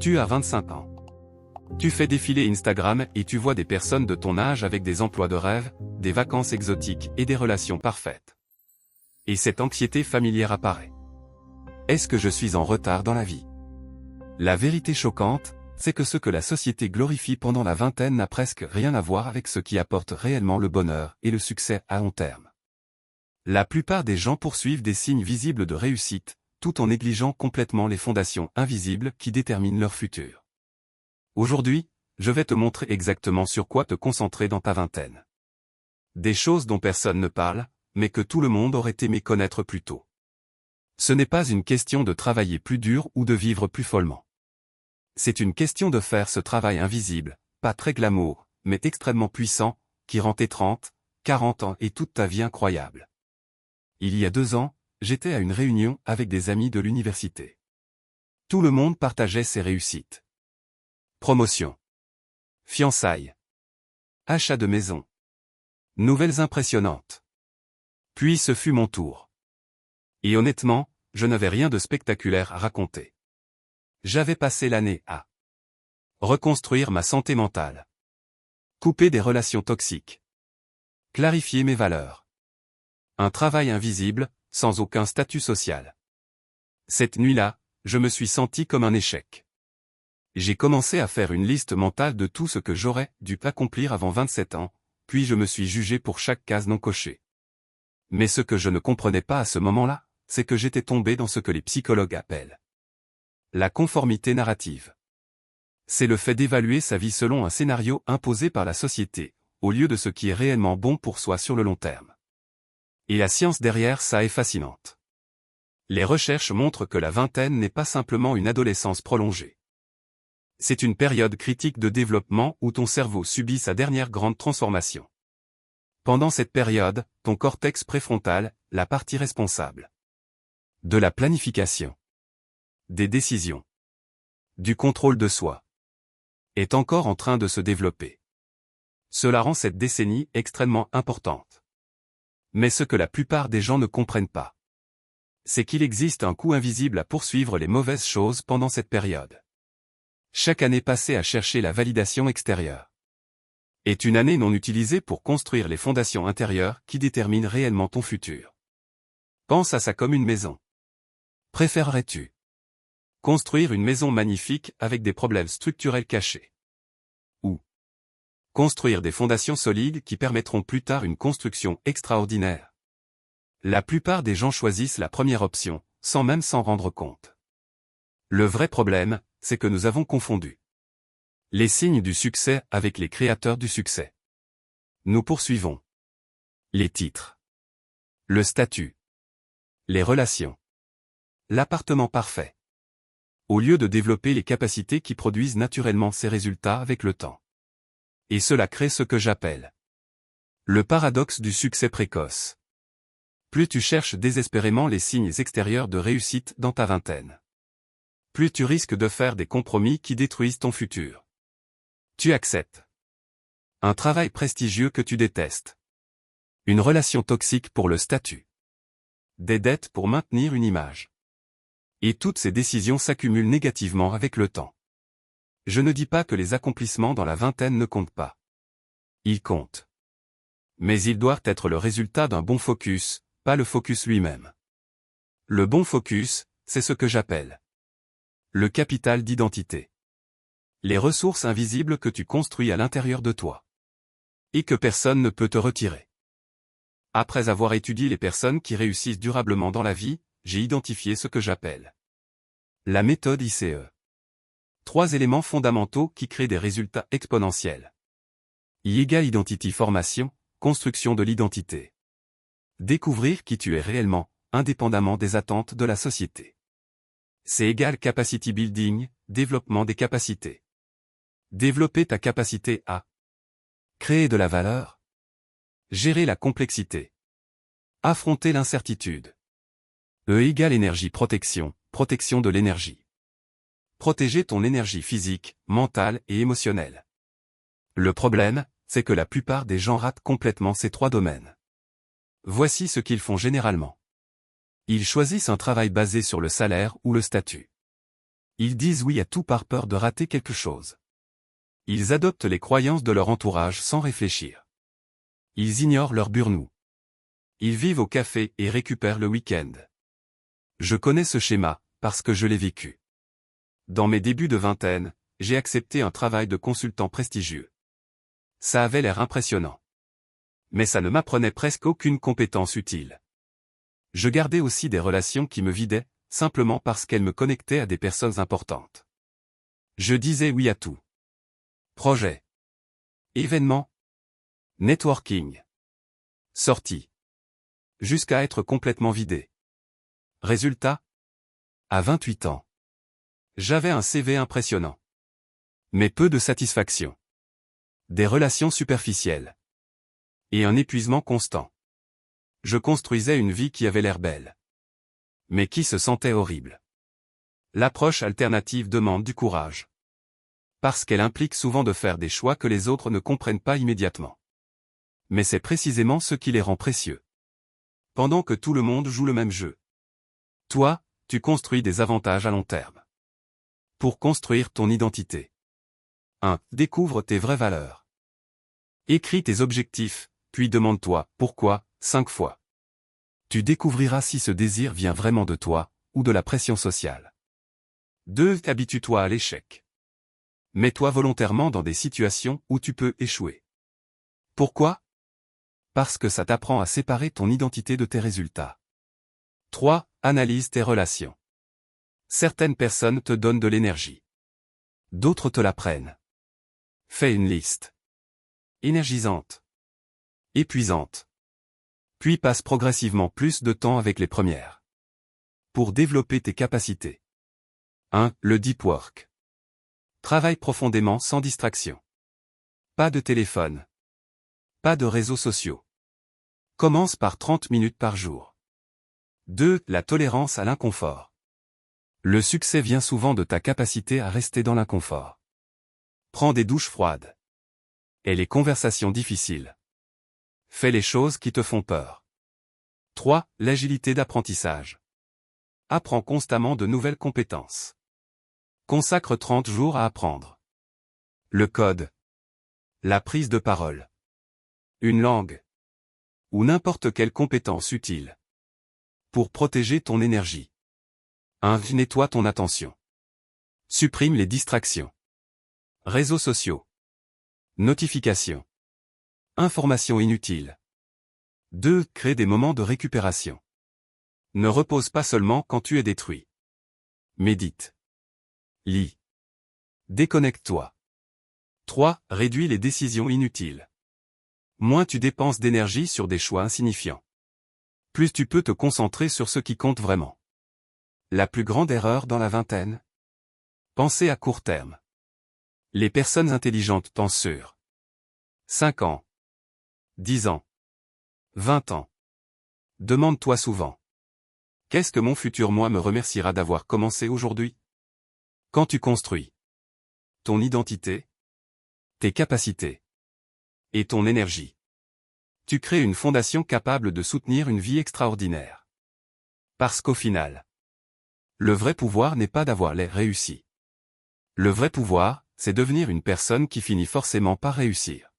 Tu as 25 ans. Tu fais défiler Instagram et tu vois des personnes de ton âge avec des emplois de rêve, des vacances exotiques et des relations parfaites. Et cette anxiété familière apparaît. Est-ce que je suis en retard dans la vie? La vérité choquante, c'est que ce que la société glorifie pendant la vingtaine n'a presque rien à voir avec ce qui apporte réellement le bonheur et le succès à long terme. La plupart des gens poursuivent des signes visibles de réussite, tout en négligeant complètement les fondations invisibles qui déterminent leur futur. Aujourd'hui, je vais te montrer exactement sur quoi te concentrer dans ta vingtaine. Des choses dont personne ne parle, mais que tout le monde aurait aimé connaître plus tôt. Ce n'est pas une question de travailler plus dur ou de vivre plus follement. C'est une question de faire ce travail invisible, pas très glamour, mais extrêmement puissant, qui rend tes 30, 40 ans et toute ta vie incroyable. Il y a 2 ans, j'étais à une réunion avec des amis de l'université. Tout le monde partageait ses réussites. Promotion. Fiançailles. Achat de maison. Nouvelles impressionnantes. Puis ce fut mon tour. Et honnêtement, je n'avais rien de spectaculaire à raconter. J'avais passé l'année à reconstruire ma santé mentale. Couper des relations toxiques. Clarifier mes valeurs. Un travail invisible, sans aucun statut social. Cette nuit-là, je me suis senti comme un échec. J'ai commencé à faire une liste mentale de tout ce que j'aurais dû accomplir avant 27 ans, puis je me suis jugé pour chaque case non cochée. Mais ce que je ne comprenais pas à ce moment-là, c'est que j'étais tombé dans ce que les psychologues appellent la conformité narrative. C'est le fait d'évaluer sa vie selon un scénario imposé par la société, au lieu de ce qui est réellement bon pour soi sur le long terme. Et la science derrière ça est fascinante. Les recherches montrent que la vingtaine n'est pas simplement une adolescence prolongée. C'est une période critique de développement où ton cerveau subit sa dernière grande transformation. Pendant cette période, ton cortex préfrontal, la partie responsable de la planification, des décisions, du contrôle de soi, est encore en train de se développer. Cela rend cette décennie extrêmement importante. Mais ce que la plupart des gens ne comprennent pas, c'est qu'il existe un coût invisible à poursuivre les mauvaises choses pendant cette période. Chaque année passée à chercher la validation extérieure est une année non utilisée pour construire les fondations intérieures qui déterminent réellement ton futur. Pense à ça comme une maison. Préférerais-tu construire une maison magnifique avec des problèmes structurels cachés? Ou construire des fondations solides qui permettront plus tard une construction extraordinaire? La plupart des gens choisissent la première option, sans même s'en rendre compte. Le vrai problème, c'est que nous avons confondu les signes du succès avec les créateurs du succès. Nous poursuivons les titres, le statut, les relations, l'appartement parfait, au lieu de développer les capacités qui produisent naturellement ces résultats avec le temps. Et cela crée ce que j'appelle le paradoxe du succès précoce. Plus tu cherches désespérément les signes extérieurs de réussite dans ta vingtaine, plus tu risques de faire des compromis qui détruisent ton futur. Tu acceptes un travail prestigieux que tu détestes, une relation toxique pour le statut, des dettes pour maintenir une image. Et toutes ces décisions s'accumulent négativement avec le temps. Je ne dis pas que les accomplissements dans la vingtaine ne comptent pas. Ils comptent. Mais ils doivent être le résultat d'un bon focus, pas le focus lui-même. Le bon focus, c'est ce que j'appelle le capital d'identité. Les ressources invisibles que tu construis à l'intérieur de toi. Et que personne ne peut te retirer. Après avoir étudié les personnes qui réussissent durablement dans la vie, j'ai identifié ce que j'appelle la méthode ICE. 3 éléments fondamentaux qui créent des résultats exponentiels. I = Identity Formation, construction de l'identité. Découvrir qui tu es réellement, indépendamment des attentes de la société. C = Capacity Building, développement des capacités. Développer ta capacité à créer de la valeur. Gérer la complexité. Affronter l'incertitude. E = Énergie protection, protection de l'énergie. Protéger ton énergie physique, mentale et émotionnelle. Le problème, c'est que la plupart des gens ratent complètement ces 3 domaines. Voici ce qu'ils font généralement. Ils choisissent un travail basé sur le salaire ou le statut. Ils disent oui à tout par peur de rater quelque chose. Ils adoptent les croyances de leur entourage sans réfléchir. Ils ignorent leur burn-out. Ils vivent au café et récupèrent le week-end. Je connais ce schéma, parce que je l'ai vécu. Dans mes débuts de vingtaine, j'ai accepté un travail de consultant prestigieux. Ça avait l'air impressionnant. Mais ça ne m'apprenait presque aucune compétence utile. Je gardais aussi des relations qui me vidaient, simplement parce qu'elles me connectaient à des personnes importantes. Je disais oui à tout. Projet. Événement. Networking. Sortie. Jusqu'à être complètement vidé. Résultat. À 28 ans. J'avais un CV impressionnant. Mais peu de satisfaction. Des relations superficielles. Et un épuisement constant. Je construisais une vie qui avait l'air belle. Mais qui se sentait horrible. L'approche alternative demande du courage. Parce qu'elle implique souvent de faire des choix que les autres ne comprennent pas immédiatement. Mais c'est précisément ce qui les rend précieux. Pendant que tout le monde joue le même jeu. Toi, tu construis des avantages à long terme. Pour construire ton identité. 1. Découvre tes vraies valeurs. Écris tes objectifs, puis demande-toi pourquoi 5 fois. Tu découvriras si ce désir vient vraiment de toi, ou de la pression sociale. 2. Habitue-toi à l'échec. Mets-toi volontairement dans des situations où tu peux échouer. Pourquoi? Parce que ça t'apprend à séparer ton identité de tes résultats. 3. Analyse tes relations. Certaines personnes te donnent de l'énergie. D'autres te la prennent. Fais une liste. Énergisante. Épuisante. Puis passe progressivement plus de temps avec les premières. Pour développer tes capacités. 1. Le deep work. Travaille profondément sans distraction. Pas de téléphone. Pas de réseaux sociaux. Commence par 30 minutes par jour. 2. La tolérance à l'inconfort. Le succès vient souvent de ta capacité à rester dans l'inconfort. Prends des douches froides. Et les conversations difficiles. Fais les choses qui te font peur. 3. L'agilité d'apprentissage. Apprends constamment de nouvelles compétences. Consacre 30 jours à apprendre. Le code. La prise de parole. Une langue. Ou n'importe quelle compétence utile. Pour protéger ton énergie. 1. Nettoie ton attention. Supprime les distractions. Réseaux sociaux. Notifications. Informations inutiles. 2. Crée des moments de récupération. Ne repose pas seulement quand tu es détruit. Médite. Lis. Déconnecte-toi. 3. Réduis les décisions inutiles. Moins tu dépenses d'énergie sur des choix insignifiants. Plus tu peux te concentrer sur ce qui compte vraiment. La plus grande erreur dans la vingtaine? Penser à court terme. Les personnes intelligentes pensent sur 5 ans, 10 ans, 20 ans. Demande-toi souvent. Qu'est-ce que mon futur moi me remerciera d'avoir commencé aujourd'hui? Quand tu construis ton identité, tes capacités et ton énergie, tu crées une fondation capable de soutenir une vie extraordinaire. Parce qu'au final, le vrai pouvoir n'est pas d'avoir l'air réussi. Le vrai pouvoir, c'est devenir une personne qui finit forcément par réussir.